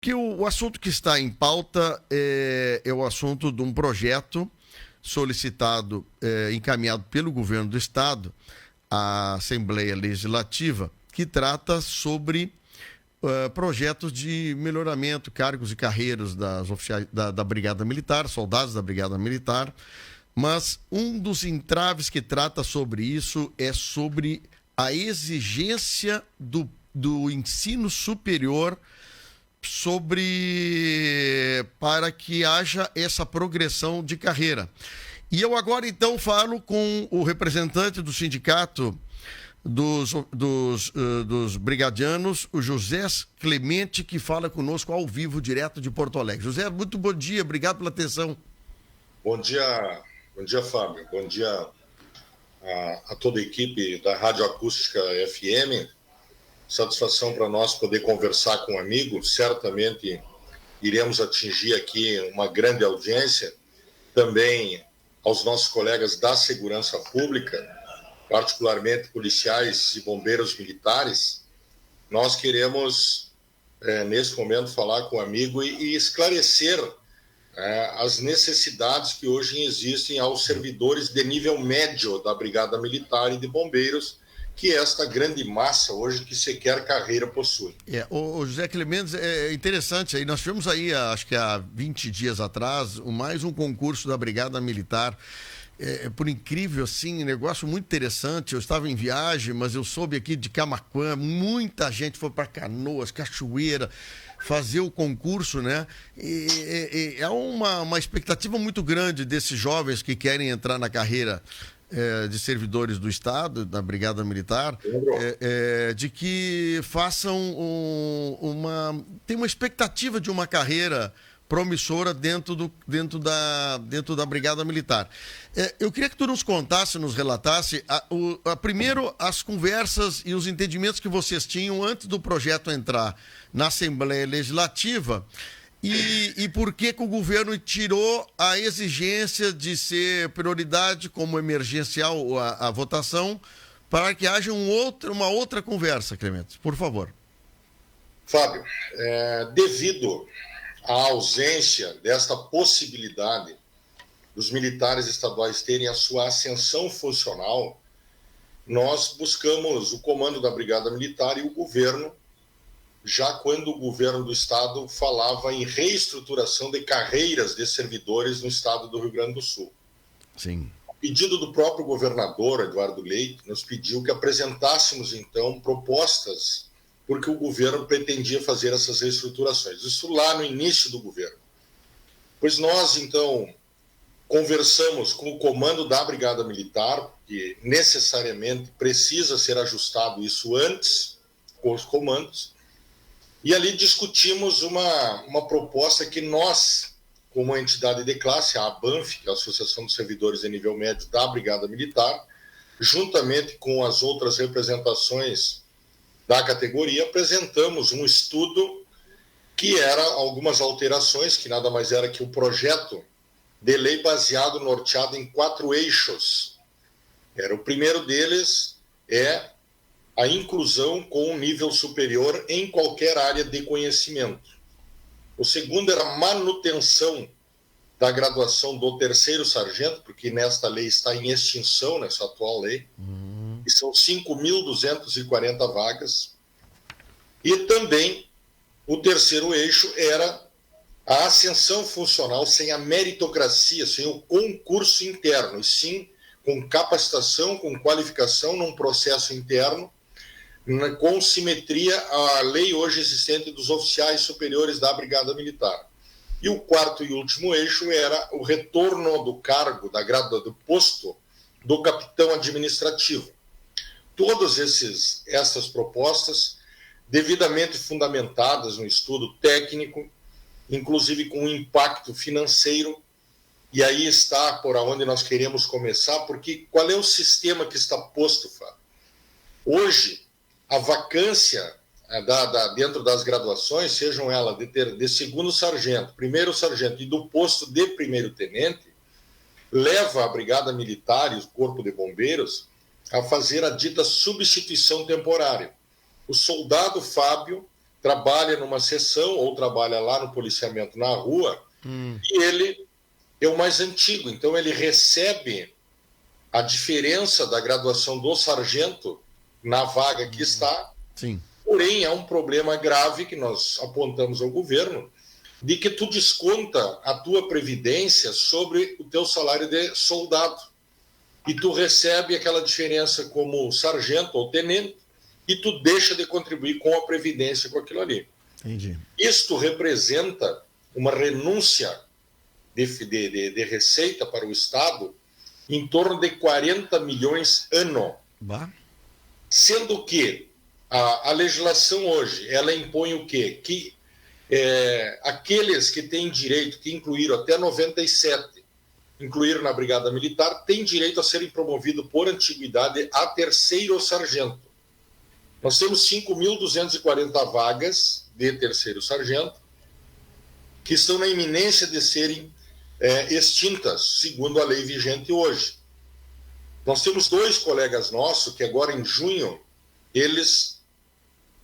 Que o assunto que está em pauta é o assunto de um projeto solicitado, encaminhado pelo governo do Estado à Assembleia Legislativa, que trata sobre projetos de melhoramento, cargos e carreiras das oficiais, da Brigada Militar, soldados da Brigada Militar. Mas um dos entraves que trata sobre isso é sobre a exigência do ensino superior para que haja essa progressão de carreira. E eu agora, então, falo com o representante do sindicato dos brigadianos, o José Clemente, que fala conosco ao vivo, direto de Porto Alegre. José, muito bom dia, obrigado pela atenção. Bom dia, Fábio. Bom dia a toda a equipe da Rádio Acústica FM. Satisfação para nós poder conversar com um amigo. Certamente iremos atingir aqui uma grande audiência. Também aos nossos colegas da segurança pública, particularmente policiais e bombeiros militares. Nós queremos, nesse momento, falar com o amigo e esclarecer as necessidades que hoje existem aos servidores de nível médio da Brigada Militar e de bombeiros, que esta grande massa hoje que sequer carreira possui. O José Clementes, é interessante, aí nós tivemos aí, acho que há 20 dias atrás, mais um concurso da Brigada Militar. Por incrível, assim, negócio muito interessante. Eu estava em viagem, mas eu soube aqui de Camaquã, muita gente foi para Canoas, Cachoeira, fazer o concurso, né? E é uma expectativa muito grande desses jovens que querem entrar na carreira de servidores do Estado, da Brigada Militar, de que façam tem uma expectativa de uma carreira promissora dentro da Brigada Militar. Eu queria que tu nos contasse, nos relatasse, primeiro as conversas e os entendimentos que vocês tinham antes do projeto entrar na Assembleia Legislativa e por que o governo tirou a exigência de ser prioridade como emergencial a votação para que haja uma outra conversa, Clemente, por favor. Fábio, devido a ausência desta possibilidade dos militares estaduais terem a sua ascensão funcional, nós buscamos o comando da Brigada Militar e o governo, já quando o governo do Estado falava em reestruturação de carreiras de servidores no Estado do Rio Grande do Sul. Sim. A pedido do próprio governador, Eduardo Leite, nos pediu que apresentássemos, então, propostas porque o governo pretendia fazer essas reestruturações. Isso lá no início do governo. Pois nós, então, conversamos com o comando da Brigada Militar, que necessariamente precisa ser ajustado isso antes, com os comandos, e ali discutimos uma proposta que nós, como entidade de classe, a ABANF, que é a Associação dos Servidores de Nível Médio da Brigada Militar, juntamente com as outras representações da categoria, apresentamos um estudo que era algumas alterações, que nada mais era que um projeto de lei baseado, norteado em 4 eixos. O primeiro deles é a inclusão com um nível superior em qualquer área de conhecimento. O segundo era a manutenção da graduação do 3º sargento, porque nesta lei está em extinção, nessa atual lei, e são 5.240 vagas. E também o terceiro eixo era a ascensão funcional sem a meritocracia, sem o concurso interno, e sim com capacitação, com qualificação num processo interno, com simetria à lei hoje existente dos oficiais superiores da Brigada Militar. E o quarto e último eixo era o retorno do cargo, do posto do capitão administrativo. Todas essas propostas devidamente fundamentadas no estudo técnico, inclusive com impacto financeiro, e aí está por onde nós queremos começar, porque qual é o sistema que está posto, Fábio? Hoje, a vacância dentro das graduações, sejam elas de 2º sargento, 1º sargento e do posto de 1º tenente, leva a Brigada Militar e o Corpo de Bombeiros a fazer a dita substituição temporária. O soldado Fábio trabalha numa seção ou trabalha lá no policiamento na rua, e ele é o mais antigo, então ele recebe a diferença da graduação do sargento na vaga que está. Sim. Porém, é um problema grave que nós apontamos ao governo, de que tu desconta a tua previdência sobre o teu salário de soldado. E tu recebe aquela diferença como sargento ou tenente e tu deixa de contribuir com a previdência com aquilo ali. Entendi. Isto representa uma renúncia de receita para o Estado em torno de 40 milhões ano. Bah. Sendo que a legislação hoje, ela impõe o quê? Que aqueles que têm direito, que incluíram até 97, incluíram na Brigada Militar, têm direito a serem promovidos por antiguidade a terceiro sargento. Nós temos 5.240 vagas de terceiro sargento que estão na iminência de serem extintas, segundo a lei vigente hoje. Nós temos 2 colegas nossos que agora em junho, eles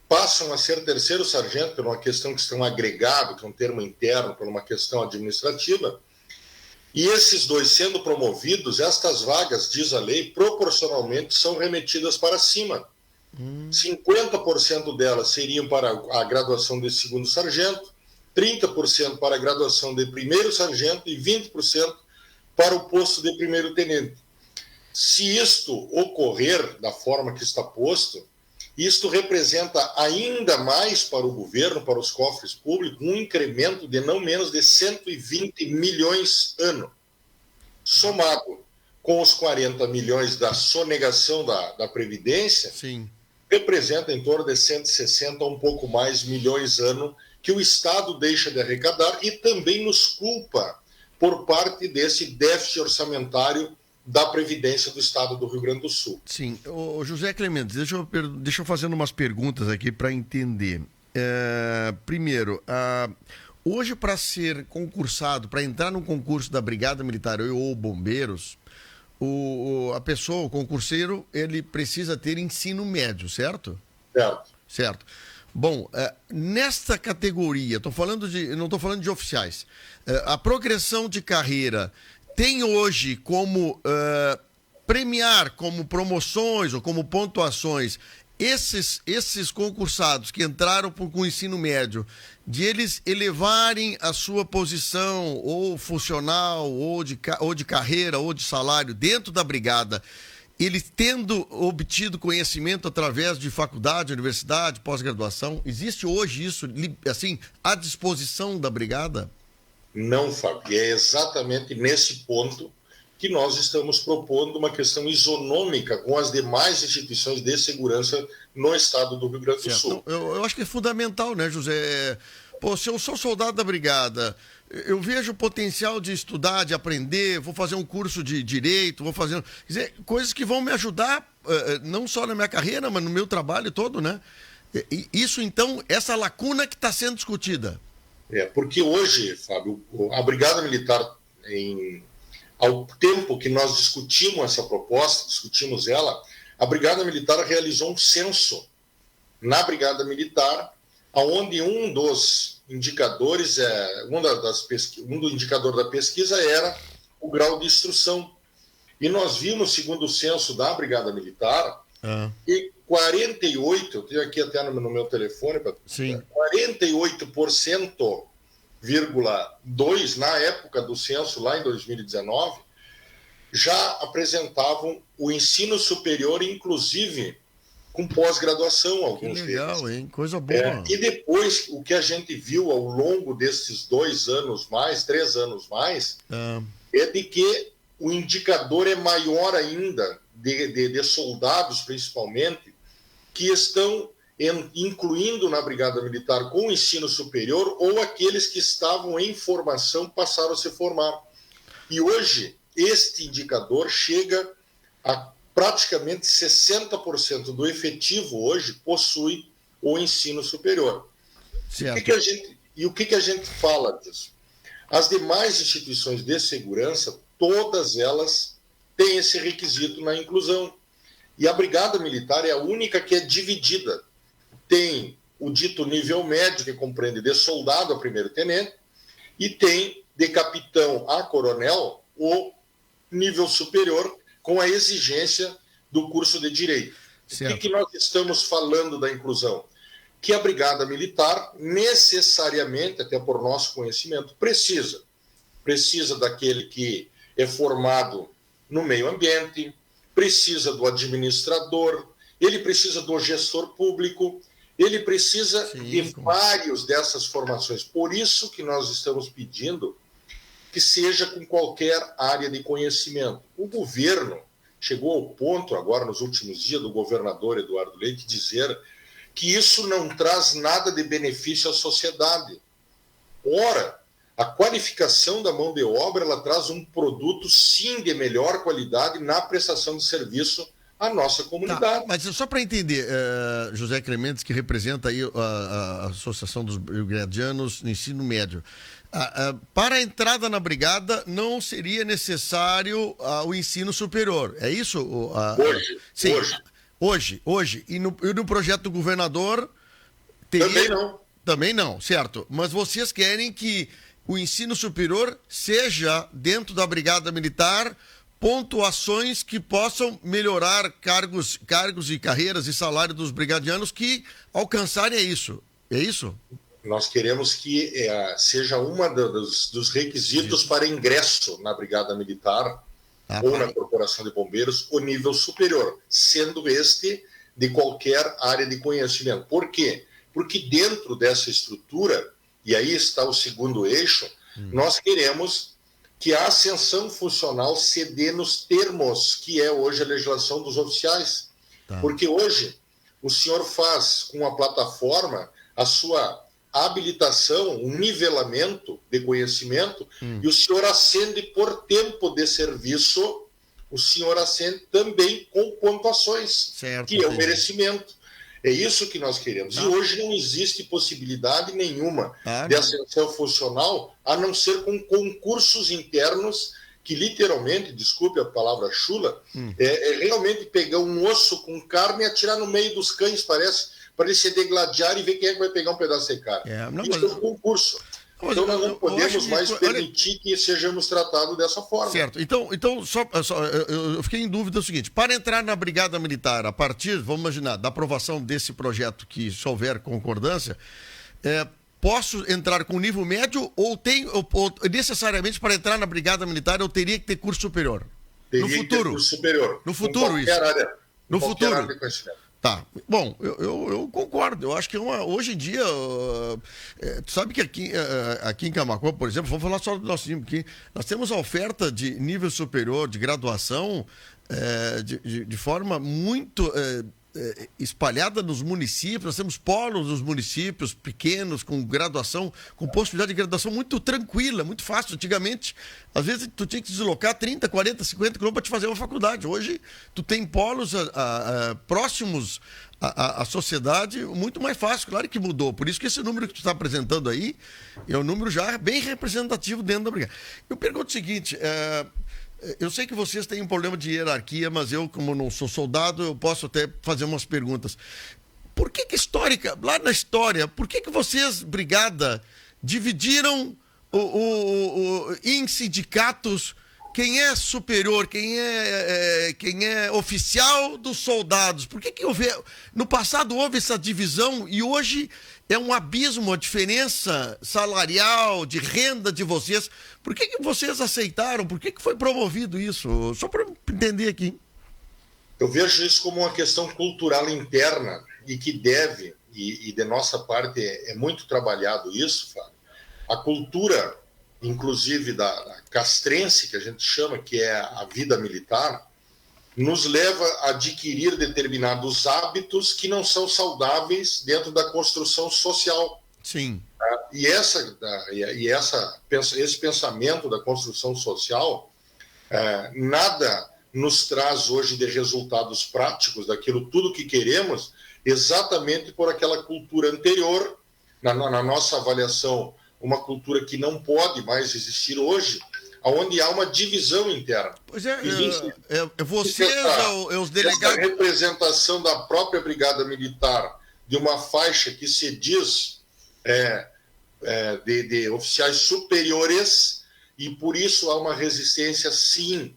passam a ser terceiro sargento por uma questão que estão agregado, que é um termo interno, por uma questão administrativa, e esses 2 sendo promovidos, estas vagas, diz a lei, proporcionalmente são remetidas para cima. 50% delas seriam para a graduação de segundo sargento, 30% para a graduação de primeiro sargento e 20% para o posto de primeiro tenente. Se isto ocorrer da forma que está posto, isto representa ainda mais para o governo, para os cofres públicos, um incremento de não menos de 120 milhões ano, somado com os 40 milhões da sonegação da Previdência. Sim. Representa em torno de 160 um pouco mais milhões ano que o Estado deixa de arrecadar e também nos culpa por parte desse déficit orçamentário da Previdência do Estado do Rio Grande do Sul. Sim. Ô, José Clemente, deixa eu fazer umas perguntas aqui para entender. Primeiro, hoje para ser concursado, para entrar num concurso da Brigada Militar ou Bombeiros, a pessoa, o concurseiro, ele precisa ter ensino médio, certo? Certo. Certo. Bom, nesta categoria, não estou falando de oficiais, a progressão de carreira tem hoje como premiar como promoções ou como pontuações esses concursados que entraram com o ensino médio, de eles elevarem a sua posição ou funcional, ou de carreira, ou de salário dentro da brigada, eles tendo obtido conhecimento através de faculdade, universidade, pós-graduação? Existe hoje isso, assim, à disposição da brigada? Não, Fábio. É exatamente nesse ponto que nós estamos propondo uma questão isonômica com as demais instituições de segurança no estado do Rio Grande do Sul. Eu acho que é fundamental, né, José? Pô, se eu sou soldado da brigada, eu vejo o potencial de estudar, de aprender, vou fazer um curso de direito, vou fazer... Quer dizer, coisas que vão me ajudar, não só na minha carreira, mas no meu trabalho todo, né? Isso, então, essa lacuna que está sendo discutida. Porque hoje, Fábio, a Brigada Militar, ao tempo que nós discutimos essa proposta, discutimos ela, a Brigada Militar realizou um censo na Brigada Militar, onde um dos indicadores, um do indicador da pesquisa era o grau de instrução. E nós vimos, segundo o censo da Brigada Militar, que 48%, eu tenho aqui até no meu telefone, 48,2% na época do censo, lá em 2019, já apresentavam o ensino superior, inclusive com pós-graduação, alguns deles. Que legal, hein? Coisa boa. E depois, o que a gente viu ao longo desses 2 anos mais, 3 anos mais, é de que o indicador é maior ainda, de soldados principalmente, que estão incluindo na Brigada Militar com o ensino superior, ou aqueles que estavam em formação passaram a se formar. E hoje, este indicador chega a praticamente 60% do efetivo hoje possui o ensino superior. Certo. O que a gente fala disso? As demais instituições de segurança, todas elas têm esse requisito na inclusão. E a Brigada Militar é a única que é dividida. Tem o dito nível médio, que compreende de soldado a primeiro-tenente, e tem de capitão a coronel o nível superior, com a exigência do curso de Direito. O que nós estamos falando da inclusão? Que a Brigada Militar, necessariamente, até por nosso conhecimento, precisa daquele que é formado no meio ambiente, precisa do administrador, ele precisa do gestor público, ele precisa de vários dessas formações. Por isso que nós estamos pedindo que seja com qualquer área de conhecimento. O governo chegou ao ponto, agora nos últimos dias, do governador Eduardo Leite dizer que isso não traz nada de benefício à sociedade. Ora, a qualificação da mão de obra, ela traz um produto, sim, de melhor qualidade na prestação de serviço à nossa comunidade. Tá, mas só para entender, José Clementes, que representa aí a Associação dos Brigadianos no Ensino Médio, para a entrada na brigada não seria necessário o ensino superior, é isso? Hoje. Sim, hoje. E no projeto do governador teria... Também não. Também não, certo. Mas vocês querem que o ensino superior seja, dentro da Brigada Militar, pontuações que possam melhorar cargos e carreiras e salário dos brigadianos que alcançarem isso. É isso? Nós queremos que seja uma dos requisitos para ingresso na Brigada Militar ou na Corporação de Bombeiros, o nível superior, sendo este de qualquer área de conhecimento. Por quê? Porque dentro dessa estrutura, e aí está o segundo eixo, nós queremos que a ascensão funcional se dê nos termos que é hoje a legislação dos oficiais. Tá. Porque hoje o senhor faz com a plataforma a sua habilitação, um nivelamento de conhecimento, e o senhor ascende por tempo de serviço, o senhor ascende também com pontuações, certo, que é o merecimento. É isso que nós queremos. Tá. E hoje não existe possibilidade nenhuma de ascensão funcional, a não ser com concursos internos, que literalmente, desculpe a palavra chula, é realmente pegar um osso com carne e atirar no meio dos cães, parece, para ele se degladiar e ver quem é que vai pegar um pedaço de carne. Isso é um concurso. Então nós não podemos mais permitir que sejamos tratados dessa forma. Certo. Então eu fiquei em dúvida o seguinte: para entrar na Brigada Militar, a partir, vamos imaginar, da aprovação desse projeto, que se houver concordância, posso entrar com nível médio ou necessariamente para entrar na Brigada Militar eu teria que ter curso superior? Teria que ter curso superior. No futuro, isso. No futuro. Área de conhecimento. Tá, bom, eu concordo, eu acho que hoje em dia, tu sabe que aqui em Camaquã, por exemplo, vamos falar só do nosso time aqui, nós temos a oferta de nível superior, de graduação, de forma muito espalhada nos municípios. Nós temos polos nos municípios pequenos, com graduação, com possibilidade de graduação muito tranquila, muito fácil. Antigamente, às vezes, tu tinha que deslocar 30, 40, 50 quilômetros para te fazer uma faculdade. Hoje, tu tem polos próximos à sociedade muito mais fácil. Claro que mudou. Por isso que esse número que tu está apresentando aí é um número já bem representativo dentro da brigada. Eu pergunto o seguinte... eu sei que vocês têm um problema de hierarquia, mas eu, como não sou soldado, eu posso até fazer umas perguntas. Por que lá na história, por que vocês, brigada, dividiram em sindicatos quem é superior, quem é oficial dos soldados? Por que no passado houve essa divisão e hoje é um abismo, a diferença salarial, de renda de vocês? Por que vocês aceitaram? Por que foi promovido isso? Só para entender aqui. Eu vejo isso como uma questão cultural interna e que deve, e de nossa parte é muito trabalhado isso, Fábio. A cultura, inclusive da castrense, que a gente chama, que é a vida militar, nos leva a adquirir determinados hábitos que não são saudáveis dentro da construção social. Sim. E esse pensamento da construção social, nada nos traz hoje de resultados práticos daquilo tudo que queremos, exatamente por aquela cultura anterior, na nossa avaliação, uma cultura que não pode mais existir hoje, onde há uma divisão interna. Pois vocês, os delegados... Essa representação da própria Brigada Militar de uma faixa que se diz de oficiais superiores, e por isso há uma resistência, sim,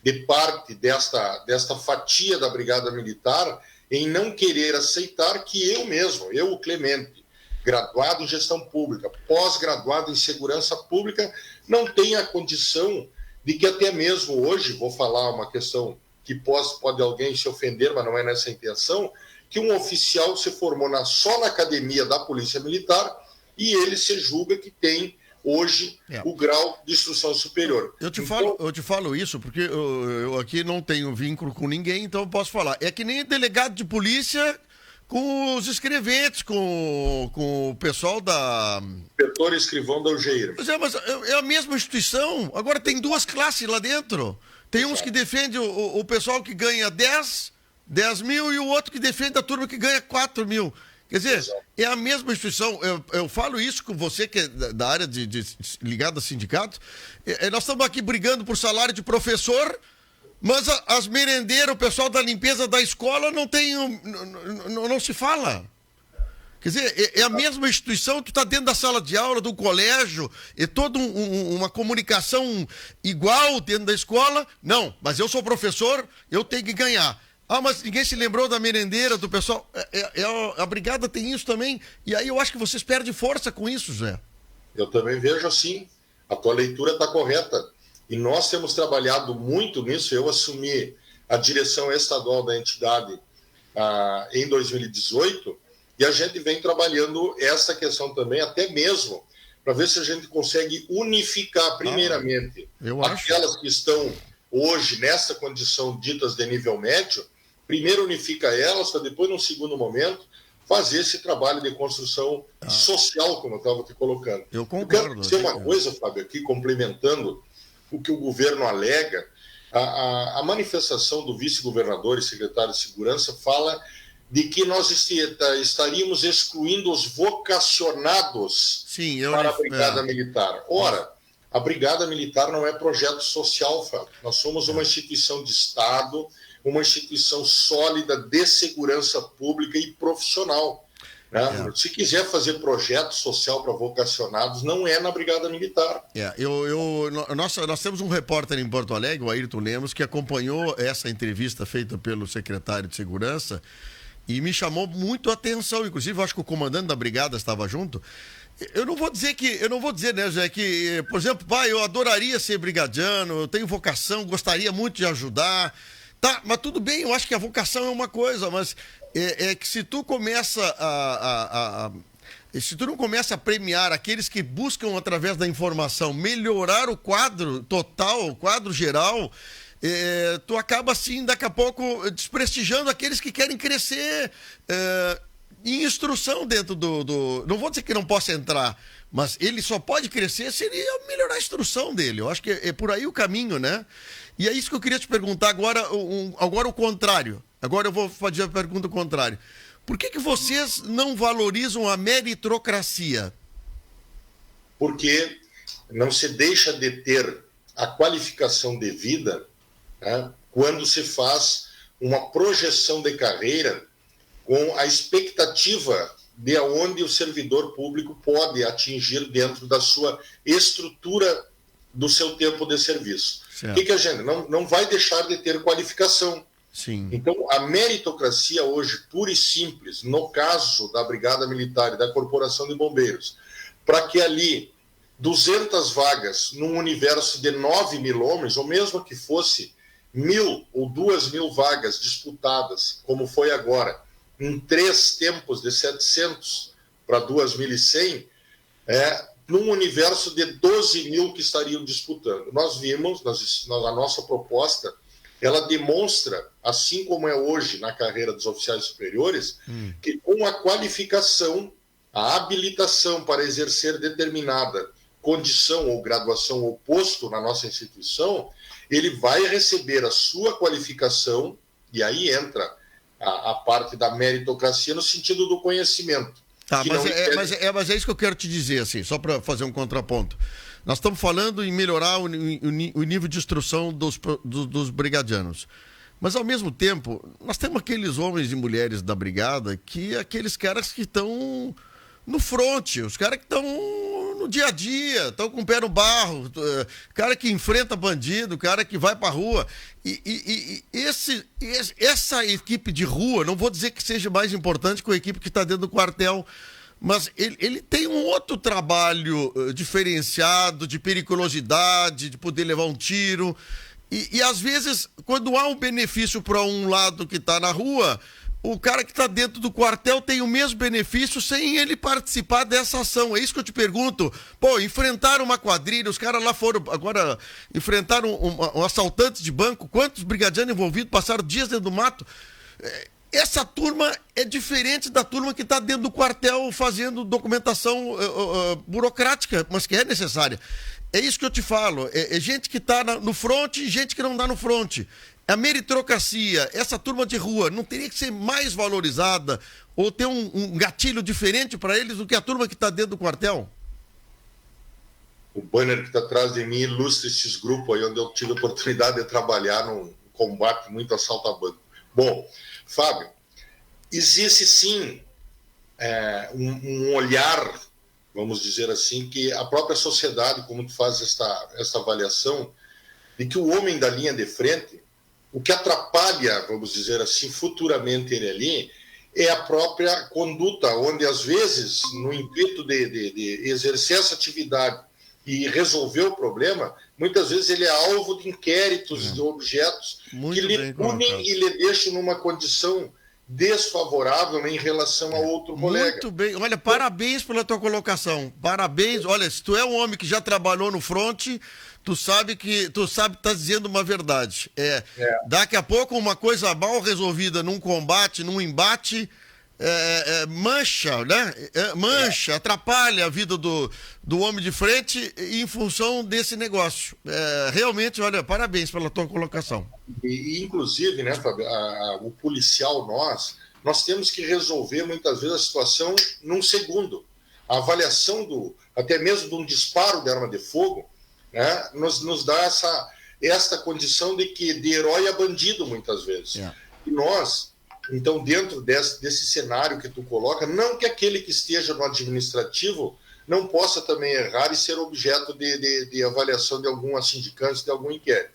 de parte desta fatia da Brigada Militar em não querer aceitar que eu mesmo, o Clemente, graduado em gestão pública, pós-graduado em segurança pública, não tenha a condição de que até mesmo hoje, vou falar uma questão que pode alguém se ofender, mas não é nessa intenção, que um oficial se formou só na academia da Polícia Militar e ele se julga que tem hoje o grau de instrução superior. Eu te falo isso porque eu aqui não tenho vínculo com ninguém, então eu posso falar. É que nem delegado de polícia com os escreventes, com o pessoal da... Inspetor escrivão da UGEIR. Mas é a mesma instituição. Agora tem duas classes lá dentro. Tem uns que defendem o pessoal que ganha 10 mil e o outro que defende a turma que ganha 4 mil. Quer dizer, é a mesma instituição. Eu falo isso com você, que é da área ligada a sindicatos. Nós estamos aqui brigando por salário de professor, mas as merendeiras, o pessoal da limpeza da escola não se fala. Quer dizer, é a mesma instituição, tu está dentro da sala de aula, do colégio, é toda uma comunicação igual dentro da escola. Não, mas eu sou professor, eu tenho que ganhar. Ah, mas ninguém se lembrou da merendeira, do pessoal. A brigada tem isso também. E aí eu acho que vocês perdem força com isso, Zé. Eu também vejo assim. A tua leitura está correta. E nós temos trabalhado muito nisso. Eu assumi a direção estadual da entidade em 2018 e a gente vem trabalhando essa questão também, até mesmo para ver se a gente consegue unificar, primeiramente, aquelas que estão hoje nessa condição ditas de nível médio. Primeiro unifica elas, para depois, num segundo momento, fazer esse trabalho de construção social, como eu estava te colocando. Eu concordo. Eu quero dizer uma coisa, Fábio, aqui, complementando o que o governo alega. A manifestação do vice-governador e secretário de Segurança fala de que nós estaríamos excluindo os vocacionados para a Brigada Militar. Ora, a Brigada Militar não é projeto social, Fábio. Nós somos uma instituição de Estado, uma instituição sólida de segurança pública e profissional. Né? Se quiser fazer projeto social para vocacionados, não é na Brigada Militar. Nós temos um repórter em Porto Alegre, o Ayrton Lemos, que acompanhou essa entrevista feita pelo secretário de Segurança e me chamou muito a atenção. Inclusive, eu acho que o comandante da Brigada estava junto. Eu não vou dizer, né, Zé, que, por exemplo, eu adoraria ser brigadiano, eu tenho vocação, gostaria muito de ajudar. Tá, mas tudo bem, eu acho que a vocação é uma coisa, mas é que se tu começa se tu não começa a premiar aqueles que buscam, através da informação, melhorar o quadro total, o quadro geral, tu acaba, assim, daqui a pouco, desprestigiando aqueles que querem crescer em instrução dentro do... Não vou dizer que não possa entrar, mas ele só pode crescer se ele melhorar a instrução dele. Eu acho que é por aí o caminho, né? E é isso que eu queria te perguntar agora, agora o contrário. Agora eu vou fazer a pergunta contrária. Por que vocês não valorizam a meritocracia? Porque não se deixa de ter a qualificação devida, né, quando se faz uma projeção de carreira com a expectativa de onde o servidor público pode atingir dentro da sua estrutura do seu tempo de serviço. O que a gente não vai deixar de ter qualificação. Sim. Então, a meritocracia hoje, pura e simples, no caso da Brigada Militar e da Corporação de Bombeiros, para que ali 200 vagas num universo de 9 mil homens, ou mesmo que fosse 1.000 ou 2.000 vagas disputadas, como foi agora, em 3 tempos de 700 para 2.100, num universo de 12 mil que estariam disputando. Nós vimos, a nossa proposta, ela demonstra, assim como é hoje na carreira dos oficiais superiores, que com a qualificação, a habilitação para exercer determinada condição ou graduação ou posto na nossa instituição, ele vai receber a sua qualificação, e aí entra a parte da meritocracia no sentido do conhecimento. Tá, mas é isso que eu quero te dizer, assim, só para fazer um contraponto. Nós estamos falando em melhorar o nível de instrução dos brigadianos. Mas, ao mesmo tempo, nós temos aqueles homens e mulheres da brigada aqueles caras que estão no fronte, os caras que estão no dia a dia, estão com o pé no barro, cara que enfrenta bandido, cara que vai pra rua. Essa equipe de rua, não vou dizer que seja mais importante que a equipe que está dentro do quartel, mas ele tem um outro trabalho diferenciado, de periculosidade, de poder levar um tiro. E às vezes, quando há um benefício para um lado que está na rua, o cara que está dentro do quartel tem o mesmo benefício sem ele participar dessa ação. É isso que eu te pergunto. Pô, enfrentaram uma quadrilha, os caras lá foram, agora enfrentaram um assaltante de banco, quantos brigadianos envolvidos passaram dias dentro do mato? Essa turma é diferente da turma que está dentro do quartel fazendo documentação burocrática, mas que é necessária. É isso que eu te falo. É gente que está no fronte e gente que não está no fronte. A meritocracia, essa turma de rua, não teria que ser mais valorizada ou ter um gatilho diferente para eles do que a turma que está dentro do quartel? O banner que está atrás de mim ilustra esses grupos aí onde eu tive a oportunidade de trabalhar num combate muito assalto a banco. Bom, Fábio, existe sim um olhar, vamos dizer assim, que a própria sociedade, como tu faz essa avaliação, de que o homem da linha de frente, o que atrapalha, vamos dizer assim, futuramente ele ali, é a própria conduta, onde às vezes, no intuito de exercer essa atividade e resolver o problema, muitas vezes ele é alvo de inquéritos, de objetos Muito que lhe punem e lhe deixam numa condição desfavorável em relação a outro colega. Muito bem. Olha, parabéns pela tua colocação. Parabéns. Olha, se tu é um homem que já trabalhou no fronte, tu sabe que tá dizendo uma verdade. Daqui a pouco uma coisa mal resolvida num combate, num embate, mancha, né? Mancha, atrapalha a vida do homem de frente em função desse negócio. Realmente, olha, parabéns pela tua colocação. E inclusive, né, Fábio, o policial, nós temos que resolver muitas vezes a situação num segundo. A avaliação até mesmo de um disparo de arma de fogo, né, nos dá esta condição de herói a bandido muitas vezes. E nós, então, dentro desse cenário que tu coloca, não que aquele que esteja no administrativo não possa também errar e ser objeto de avaliação de alguma sindicância, de algum inquérito.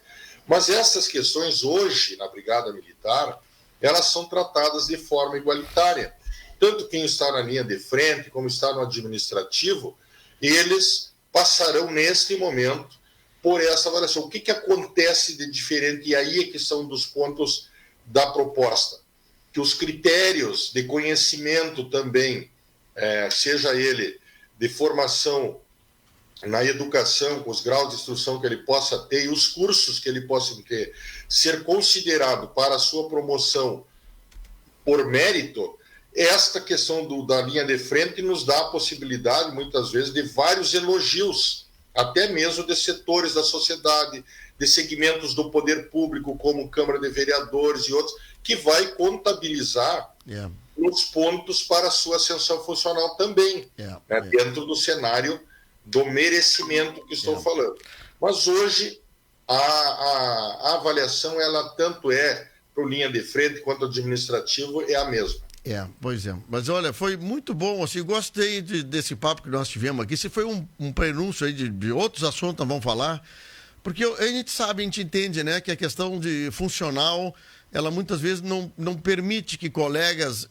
Mas essas questões hoje, na Brigada Militar, elas são tratadas de forma igualitária. Tanto quem está na linha de frente, como está no administrativo, eles passarão neste momento por essa avaliação. O que acontece de diferente? E aí é que são dos pontos da proposta. Que os critérios de conhecimento também, seja ele de formação na educação, com os graus de instrução que ele possa ter e os cursos que ele possa ter, ser considerado para a sua promoção por mérito, esta questão da linha de frente nos dá a possibilidade, muitas vezes, de vários elogios, até mesmo de setores da sociedade, de segmentos do poder público, como Câmara de Vereadores e outros, que vai contabilizar os pontos para a sua ascensão funcional também, dentro do cenário do merecimento que estou falando. Mas hoje a avaliação, ela tanto para o linha de frente quanto administrativo, é a mesma. Pois é. Mas olha, foi muito bom, assim, gostei desse papo que nós tivemos aqui. Se foi um prenúncio aí de outros assuntos nós vamos falar, porque a gente entende, né, que a questão de funcional, ela muitas vezes não permite que colegas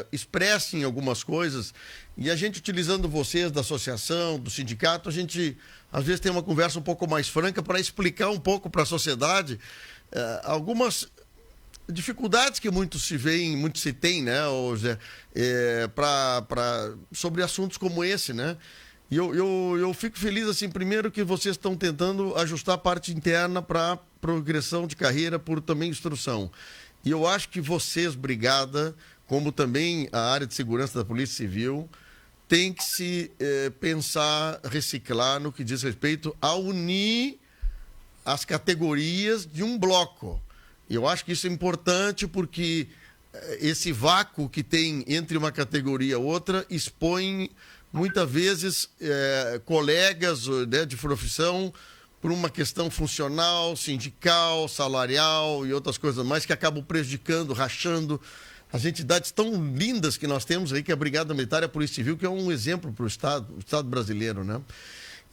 expressem algumas coisas, e a gente, utilizando vocês da associação, do sindicato, a gente às vezes tem uma conversa um pouco mais franca para explicar um pouco para a sociedade algumas dificuldades que muito se tem, né, Zé, sobre assuntos como esse, né? E eu fico feliz, assim, primeiro que vocês estão tentando ajustar a parte interna para progressão de carreira por também instrução. E eu acho que vocês, Brigada, como também a área de segurança da Polícia Civil, tem que se pensar, reciclar no que diz respeito a unir as categorias de um bloco. Eu acho que isso é importante porque esse vácuo que tem entre uma categoria e outra expõe muitas vezes colegas, né, de profissão por uma questão funcional, sindical, salarial e outras coisas mais que acabam prejudicando, rachando as entidades tão lindas que nós temos aí, que é a Brigada Militar e a Polícia Civil, que é um exemplo para o Estado brasileiro, né?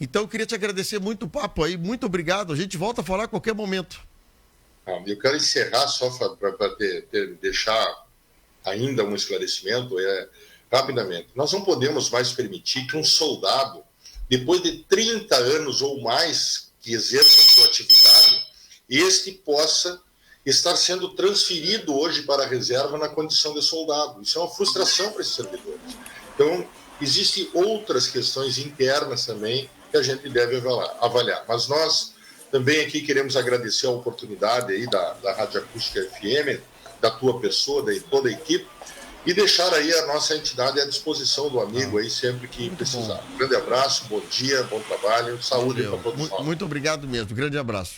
Então, eu queria te agradecer muito o papo aí, muito obrigado. A gente volta a falar a qualquer momento. Eu quero encerrar só para deixar ainda um esclarecimento, rapidamente. Nós não podemos mais permitir que um soldado, depois de 30 anos ou mais que exerça sua atividade, este possa estar sendo transferido hoje para a reserva na condição de soldado. Isso é uma frustração para esses servidores. Então, existem outras questões internas também que a gente deve avaliar. Mas nós também aqui queremos agradecer a oportunidade aí da Rádio Acústica FM, da tua pessoa, de toda a equipe, e deixar aí a nossa entidade à disposição do amigo aí sempre que muito precisar. Bom. Grande abraço, bom dia, bom trabalho, saúde para todos nós. Muito obrigado mesmo, grande abraço.